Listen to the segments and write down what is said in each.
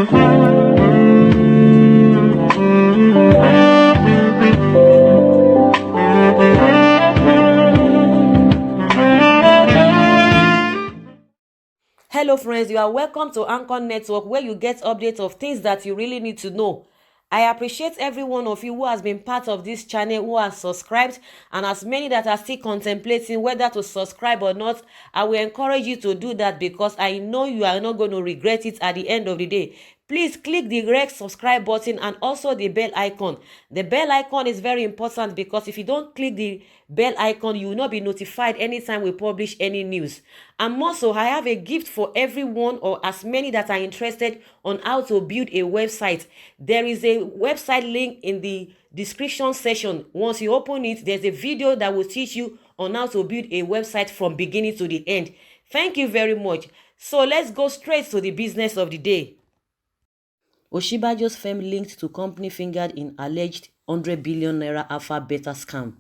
Hello friends, you are welcome to Anchor Network, where you get updates of things that you really need to know. I appreciate every one of you who has been part of this channel, who has subscribed, and as many that are still contemplating whether to subscribe or not. I will encourage you to do that because I know you are not going to regret it at the end of the day. Please click the red subscribe button and also the bell icon. The bell icon is very important because if you don't click the bell icon, you will not be notified anytime we publish any news. And also, I have a gift for everyone or as many that are interested on how to build a website. There is a website link in the description section. Once you open it, there's a video that will teach you on how to build a website from beginning to the end. Thank you very much. So let's go straight to the business of the day. Osinbajo'S firm linked to company fingered in alleged 100 billion naira alpha beta scam.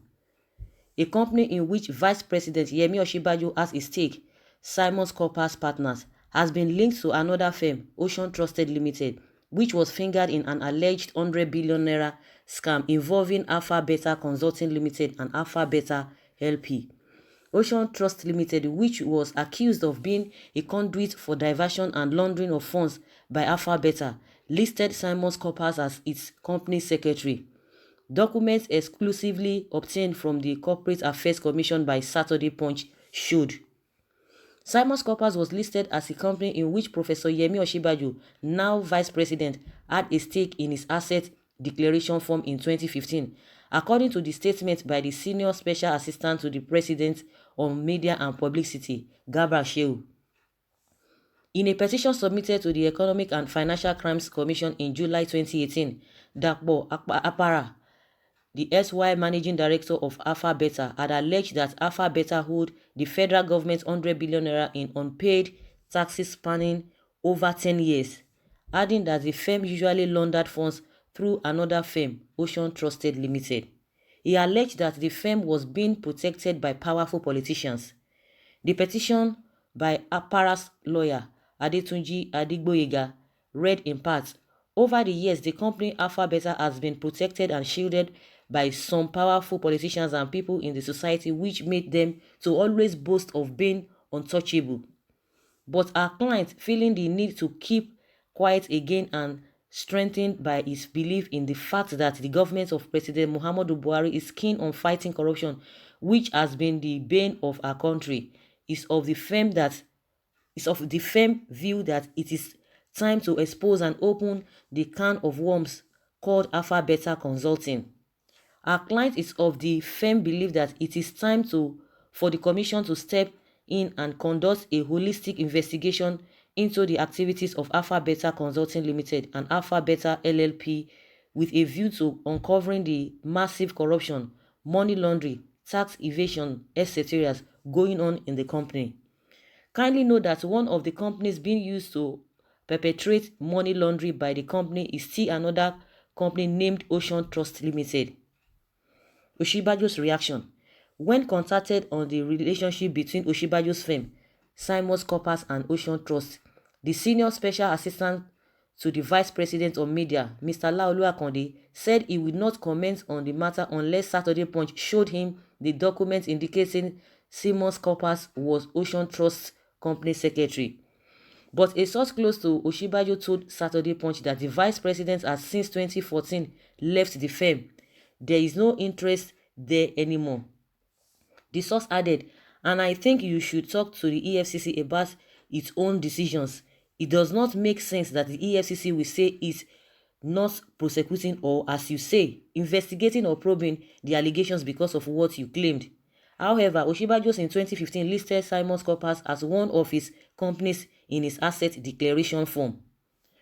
A company in which Vice President Yemi Osinbajo has a stake, Simon Corpus Partners, has been linked to another firm, Ocean Trusted Limited, which was fingered in an alleged 100 billion naira scam involving Alpha Beta Consulting Limited and Alpha Beta LP. Ocean Trust Limited, which was accused of being a conduit for diversion and laundering of funds by Alpha Beta, listed Simon Corpus as its company secretary. Documents exclusively obtained from the Corporate Affairs Commission by Saturday Punch showed Simon Corpus was listed as a company in which Professor Yemi Osinbajo, now Vice President, had a stake in his asset declaration form in 2015, according to the statement by the Senior Special Assistant to the President on Media and Publicity, Gabra Shehu. In a petition submitted to the Economic and Financial Crimes Commission in July 2018, Dakpo Apara, the SY Managing Director of Alpha Beta, had alleged that Alpha Beta owed the federal government 100 billion naira in unpaid taxes spanning over 10 years, adding that the firm usually laundered funds through another firm, Ocean Trusted Limited. He alleged that the firm was being protected by powerful politicians. The petition by Apara's lawyer, Adetunji Adigboyega, read in part, "Over the years, the company Alpha Beta has been protected and shielded by some powerful politicians and people in the society, which made them to always boast of being untouchable. But our client, feeling the need to keep quiet again and strengthened by his belief in the fact that the government of President Muhammadu Buhari is keen on fighting corruption, which has been the bane of our country, is of the firm view that it is time to expose and open the can of worms called Alpha Beta Consulting. Our client is of the firm belief that it is time for the commission to step in and conduct a holistic investigation into the activities of Alpha Beta Consulting Limited and Alpha Beta LLP with a view to uncovering the massive corruption, money laundering, tax evasion, etc. going on in the company. Kindly note that one of the companies being used to perpetrate money laundering by the company is still another company named Ocean Trust Limited." Osinbajo's reaction. When contacted on the relationship between Osinbajo's firm, Simon Corpus and Ocean Trust, the Senior Special Assistant to the Vice President of Media, Mr. Laolu Akonde, said he would not comment on the matter unless Saturday Punch showed him the document indicating Simon Corpus was Ocean Trust's company secretary. But a source close to Osinbajo told Saturday Punch that the Vice President has since 2014 left the firm. There is no interest there anymore. The source added, "And I think you should talk to the EFCC about its own decisions. It does not make sense that the EFCC will say it's not prosecuting or, as you say, investigating or probing the allegations because of what you claimed." However, Osinbajo's in 2015 listed Simon Corpus as one of his companies in his asset declaration form.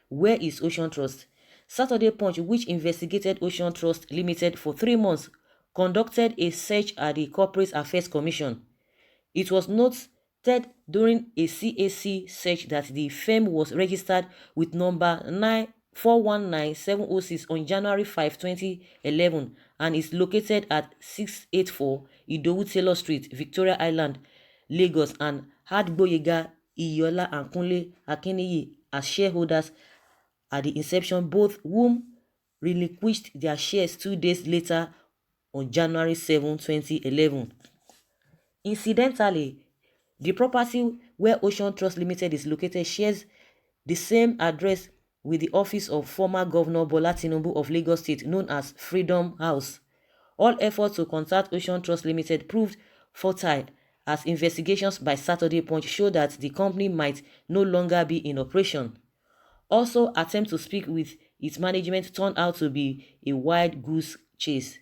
Where is Ocean Trust? Saturday Punch, which investigated Ocean Trust Limited for 3 months, conducted a search at the Corporate Affairs Commission. It was noted during a CAC search that the firm was registered with number 419706 on January 5, 2011 and is located at 684 Idowu Taylor Street, Victoria Island, Lagos, and had Gboyega, Iyola, and Kunle Akiniyi as shareholders at the inception, both whom relinquished their shares 2 days later on January 7, 2011. Incidentally, the property where Ocean Trust Limited is located shares the same address with the office of former Governor Bola Tinubu of Lagos State, known as Freedom House. All efforts to contact Ocean Trust Limited proved futile, as investigations by Saturday Punch show that the company might no longer be in operation. Also, attempts to speak with its management turned out to be a wild goose chase.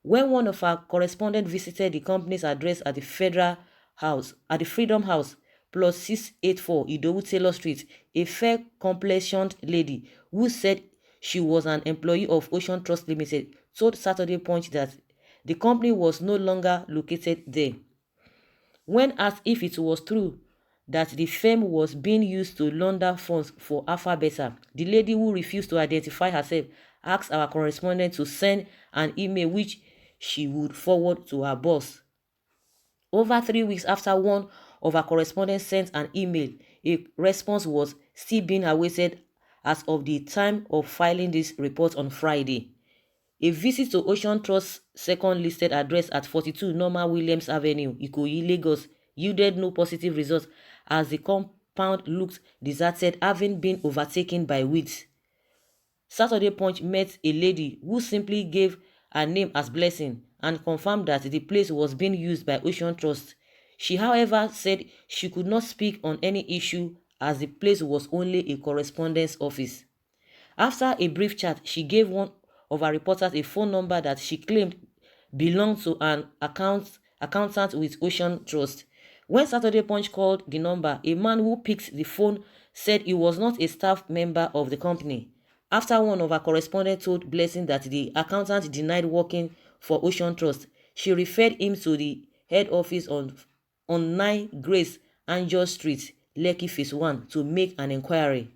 When one of our correspondents visited the company's address at the Freedom House, plus 684 Idowu Taylor Street, a fair complexioned lady who said she was an employee of Ocean Trust Limited told Saturday Punch that the company was no longer located there. When asked if it was true that the firm was being used to launder funds for Alpha Beta, the lady, who refused to identify herself, asked our correspondent to send an email which she would forward to her boss. Over 3 weeks after one of our correspondents sent an email, a response was still being awaited as of the time of filing this report on Friday. A visit to Ocean Trust's second listed address at 42 Norma Williams Avenue, Ikoyi, Lagos, yielded no positive results, as the compound looked deserted, having been overtaken by weeds. Saturday Punch met a lady who simply gave her name as Blessing and confirmed that the place was being used by Ocean Trust. She, however, said she could not speak on any issue as the place was only a correspondence office. After a brief chat, she gave one of her reporters a phone number that she claimed belonged to an accountant with Ocean Trust. When Saturday Punch called the number, a man who picked the phone said he was not a staff member of the company. After one of her correspondents told Blessing that the accountant denied working for Ocean Trust, she referred him to the head office on 9 Grace Anjos Street, Lekki Phase 1, to make an inquiry.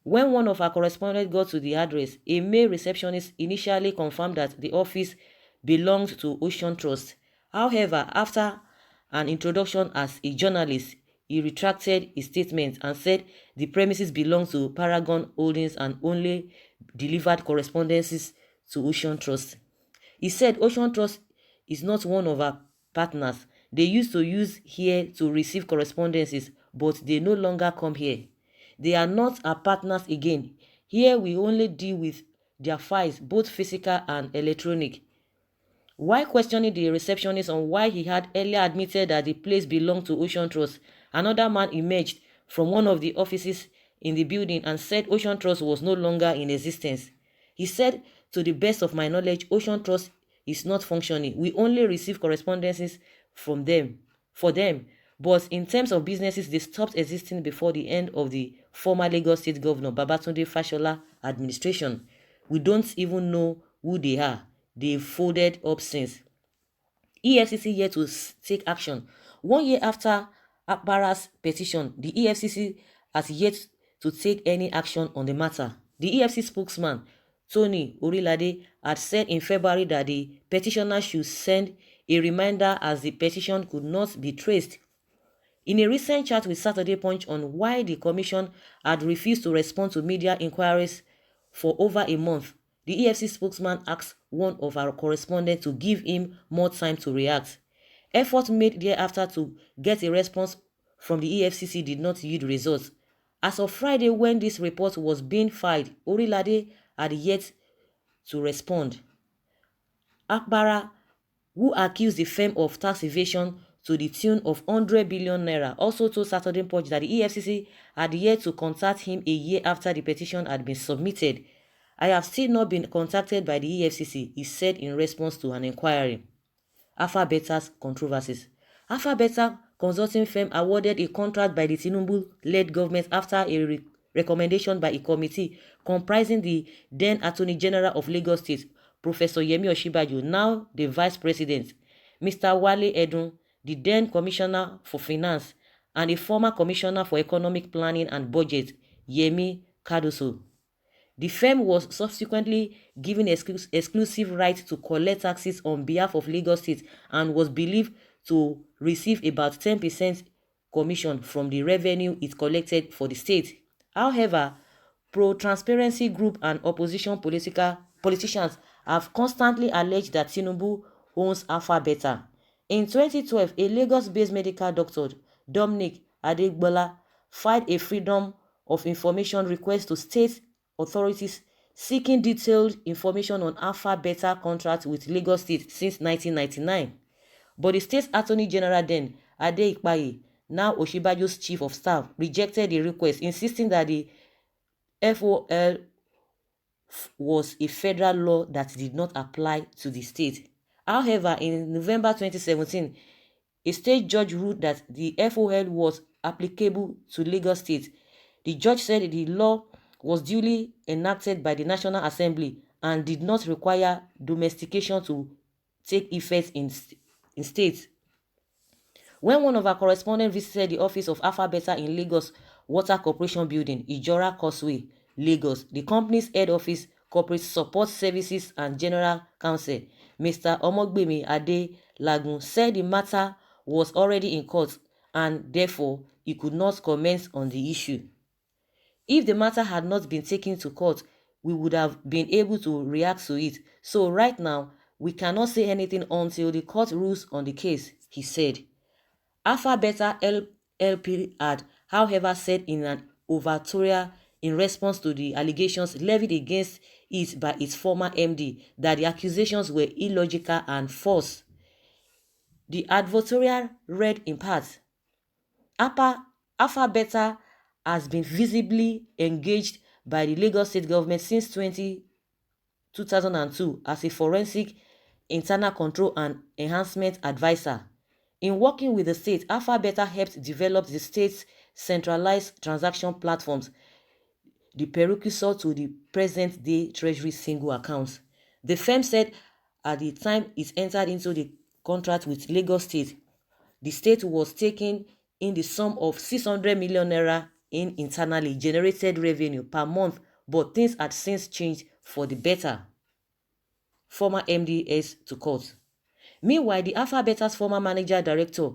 When one of our correspondents got to the address, a male receptionist initially confirmed that the office belonged to Ocean Trust. However, after an introduction as a journalist, he retracted his statement and said the premises belonged to Paragon Holdings and only delivered correspondences to Ocean Trust. He said Ocean Trust is not one of our partners. They used to use here to receive correspondences, but they no longer come here. They are not our partners again. Here we only deal with their files, both physical and electronic. While questioning the receptionist on why he had earlier admitted that the place belonged to Ocean Trust, another man emerged from one of the offices in the building and said Ocean Trust was no longer in existence. He said, "To the best of my knowledge, Ocean Trust is not functioning. We only receive correspondences for them. But in terms of businesses, they stopped existing before the end of the former Lagos State Governor Babatunde Fashola administration. We don't even know who they are. They've folded up since." EFCC yet to take action. 1 year after Akbara's petition, the EFCC has yet to take any action on the matter. The EFCC spokesman, Tony Orilade, had said in February that the petitioner should send a reminder as the petition could not be traced. In a recent chat with Saturday Punch on why the commission had refused to respond to media inquiries for over a month, the EFCC spokesman asked one of our correspondents to give him more time to react. Efforts made thereafter to get a response from the EFCC did not yield results. As of Friday, when this report was being filed, Orilade had yet to respond. Akbara, who accused the firm of tax evasion to the tune of 100 billion naira, also told Saturday Punch that the EFCC had yet to contact him a year after the petition had been submitted. "I have still not been contacted by the EFCC," he said in response to an inquiry. Alpha Beta's controversies. Alpha Beta consulting firm awarded a contract by the Tinubu-led government after a recommendation by a committee comprising the then Attorney General of Lagos State, Professor Yemi Osinbajo, now the Vice President, Mr. Wale Edun, the then Commissioner for Finance, and a former Commissioner for Economic Planning and Budget, Yemi Cardoso. The firm was subsequently given exclusive right to collect taxes on behalf of Lagos State and was believed to receive about 10% commission from the revenue it collected for the state. However, pro-transparency group and opposition politicians have constantly alleged that Tinubu owns Alpha Beta. In 2012, a Lagos-based medical doctor, Dominic Adegbola, filed a Freedom of Information request to state authorities seeking detailed information on Alpha Beta contracts with Lagos State since 1999. But the state attorney general then, Ade Ikpaye, now Osinbajo'S chief of staff, rejected the request, insisting that the FOL was a federal law that did not apply to the state. However, in November 2017, a state judge ruled that the FOL was applicable to Lagos State. The judge said the law was duly enacted by the National Assembly and did not require domestication to take effect in states. When one of our correspondents visited the office of Alpha Beta in Lagos Water Corporation Building, Ijora Causeway, Lagos, the company's head office, corporate support services and general counsel, Mr. Omogbemi Adelagun, said the matter was already in court and therefore he could not comment on the issue. If the matter had not been taken to court, we would have been able to react to it. So right now, we cannot say anything until the court rules on the case, he said. Alpha Beta LP had, however, said in an overture in response to the allegations levied against it by its former MD that the accusations were illogical and false. The advertorial read in part, Alpha Beta has been visibly engaged by the Lagos State government since 2002 as a forensic internal control and enhancement advisor. In working with the state, Alpha Beta helped develop the state's centralized transaction platforms, the precursor to the present-day Treasury single accounts. The firm said at the time it entered into the contract with Lagos State, the state was taking in the sum of 600 million naira in internally generated revenue per month, but things had since changed for the better. Former MDS to court. Meanwhile, the Alpha Beta's former manager director,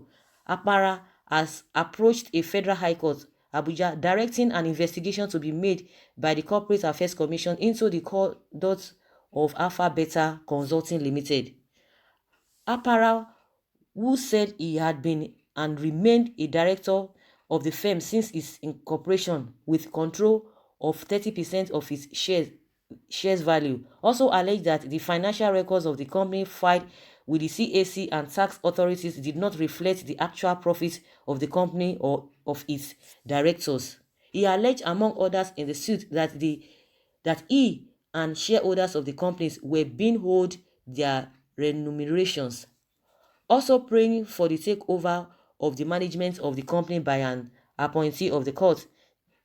Apara, has approached a federal high court, Abuja, directing an investigation to be made by the Corporate Affairs Commission into the conduct of Alpha Beta Consulting Limited. Apara, who said he had been and remained a director of the firm since its incorporation with control of 30% of its shares value, also alleged that the financial records of the company filed with the CAC and tax authorities did not reflect the actual profits of the company or of its directors. He alleged, among others in the suit, that he and shareholders of the companies were being owed their remunerations. Also praying for the takeover of the management of the company by an appointee of the court,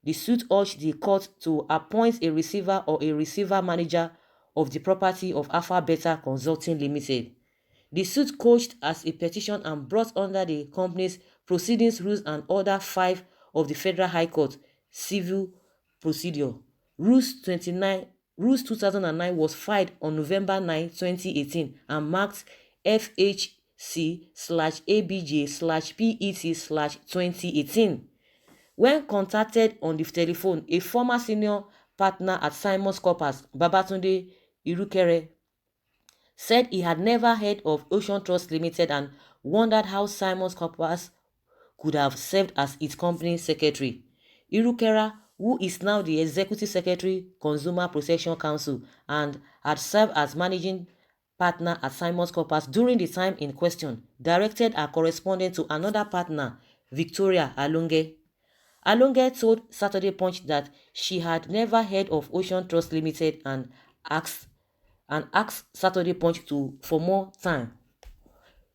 the suit urged the court to appoint a receiver or a receiver manager of the property of Alpha Beta Consulting Limited. The suit couched as a petition and brought under the company's Proceedings Rules and Order 5 of the Federal High Court Civil Procedure. Rules 2009 was filed on November 9, 2018 and marked FHC/ABJ/PET/2018. When contacted on the telephone, a former senior partner at Simon's Corpers, Babatunde Irukere, said he had never heard of Ocean Trust Limited and wondered how Simon's Corpers could have served as its company secretary. Irukere, who is now the executive secretary, Consumer Protection Council, and had served as managing partner at Simon's Corpers during the time in question, directed a correspondent to another partner, Victoria Alonge. Alonge told Saturday Punch that she had never heard of Ocean Trust Limited and asked Saturday Punch for more time.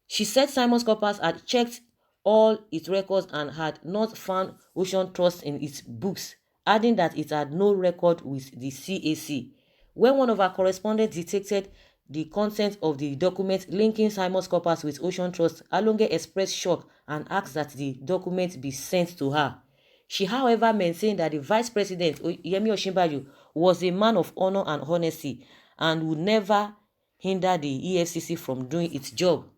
She said Simon's Corpers had checked all its records and had not found Ocean Trust in its books, adding that it had no record with the CAC. When one of our correspondents detected the content of the document linking Simon's Corpers with Ocean Trust, Alonge expressed shock and asked that the document be sent to her. She, however, maintained that the Vice President, Yemi Osinbajo, was a man of honor and honesty and would never hinder the EFCC from doing its job.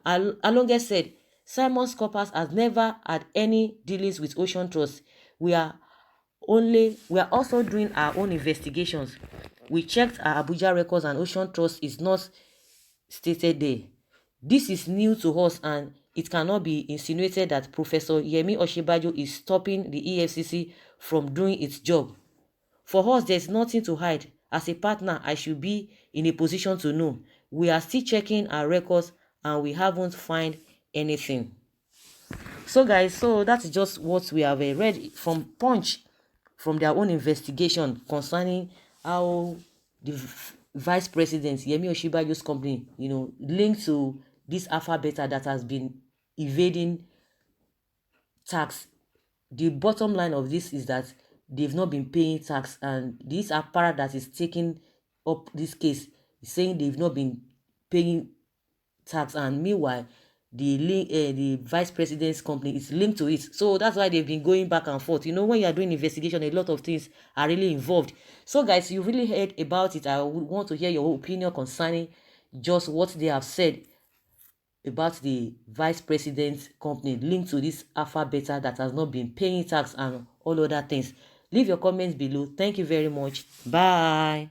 Alonge said, Simon's Corpers has never had any dealings with Ocean Trust. We are We are also doing our own investigations. We checked our Abuja records and Ocean Trust is not stated there. This is new to us, and it cannot be insinuated that Professor Yemi Osinbajo is stopping the EFCC from doing its job. For us, there's nothing to hide. As a partner, I should be in a position to know. We are still checking our records and we haven't found anything. So guys, so that's just what we have read from Punch, from their own investigation concerning how the vice president Yemi Osinbajo's company, linked to this alpha beta that has been evading tax. The bottom line of this is that they've not been paying tax, and this apparat that is taking up this case is saying they've not been paying tax, and meanwhile the vice president's company is linked to it. So that's why they've been going back and forth. When you are doing investigation, a lot of things are really involved. So guys, you really heard about it. I would want to hear your opinion concerning just what they have said about the vice president's company linked to this alpha beta that has not been paying tax and all other things. Leave your comments below. Thank you very much. Bye.